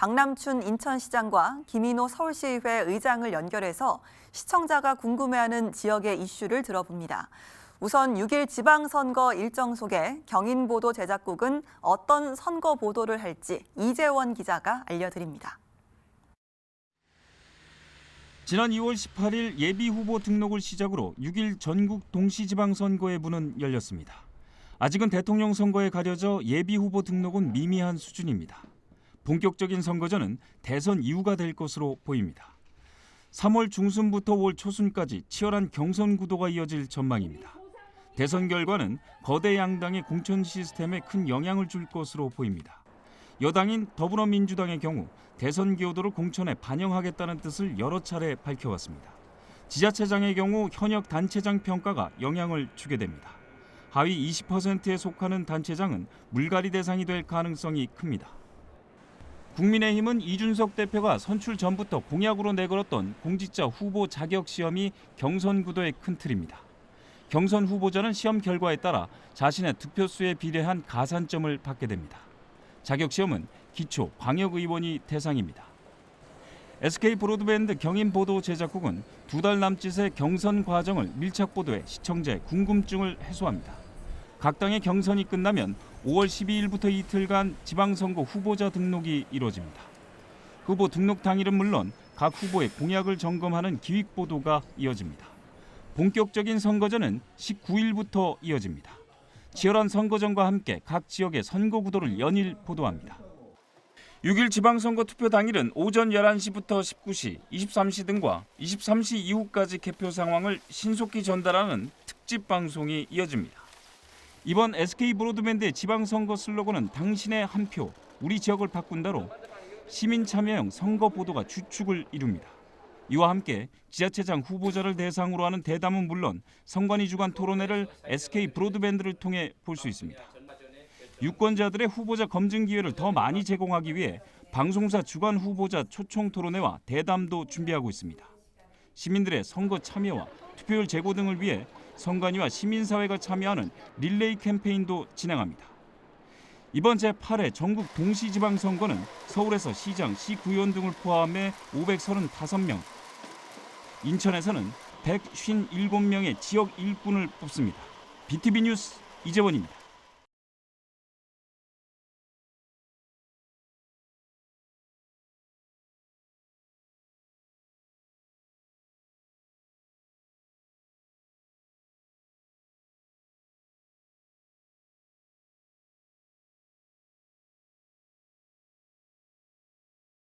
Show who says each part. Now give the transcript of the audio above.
Speaker 1: 박남춘 인천시장과 김인호 서울시의회 의장을 연결해서 시청자가 궁금해하는 지역의 이슈를 들어봅니다. 우선 6일 지방선거 일정 속에 경인보도 제작국은 어떤 선거 보도를 할지 이재원 기자가 알려드립니다.
Speaker 2: 지난 2월 18일 예비후보 등록을 시작으로 6일 전국 동시지방선거의 문은 열렸습니다. 아직은 대통령 선거에 가려져 예비후보 등록은 미미한 수준입니다. 본격적인 선거전은 대선 이후가 될 것으로 보입니다. 3월 중순부터 올 초순까지 치열한 경선 구도가 이어질 전망입니다. 대선 결과는 거대 양당의 공천 시스템에 큰 영향을 줄 것으로 보입니다. 여당인 더불어민주당의 경우 대선 기여도를 공천에 반영하겠다는 뜻을 여러 차례 밝혀왔습니다. 지자체장의 경우 현역 단체장 평가가 영향을 주게 됩니다. 하위 20%에 속하는 단체장은 물갈이 대상이 될 가능성이 큽니다. 국민의힘은 이준석 대표가 선출 전부터 공약으로 내걸었던 공직자 후보 자격 시험이 경선 구도의 큰 틀입니다. 경선 후보자는 시험 결과에 따라 자신의 득표수에 비례한 가산점을 받게 됩니다. 자격 시험은 기초 광역의원이 대상입니다. SK 브로드밴드 경인보도 제작국은 2달 남짓의 경선 과정을 밀착 보도해 시청자의 궁금증을 해소합니다. 각 당의 경선이 끝나면 5월 12일부터 이틀간 지방선거 후보자 등록이 이뤄집니다. 후보 등록 당일은 물론 각 후보의 공약을 점검하는 기획 보도가 이어집니다. 본격적인 선거전은 19일부터 이어집니다. 치열한 선거전과 함께 각 지역의 선거 구도를 연일 보도합니다. 6일 지방선거 투표 당일은 오전 11시부터 19시, 23시 등과 23시 이후까지 개표 상황을 신속히 전달하는 특집 방송이 이어집니다. 이번 SK 브로드밴드의 지방선거 슬로건은 당신의 한 표, 우리 지역을 바꾼다로 시민 참여형 선거 보도가 주축을 이룹니다. 이와 함께 지자체장 후보자를 대상으로 하는 대담은 물론 선관위 주간 토론회를 SK 브로드밴드를 통해 볼 수 있습니다. 유권자들의 후보자 검증 기회를 더 많이 제공하기 위해 방송사 주간 후보자 초청 토론회와 대담도 준비하고 있습니다. 시민들의 선거 참여와 투표율 제고 등을 위해 선관위와 시민사회가 참여하는 릴레이 캠페인도 진행합니다. 이번 제8회 전국 동시지방선거는 서울에서 시장, 시구의원 등을 포함해 535명, 인천에서는 157명의 지역 일꾼을 뽑습니다. BTV 뉴스 이재원입니다.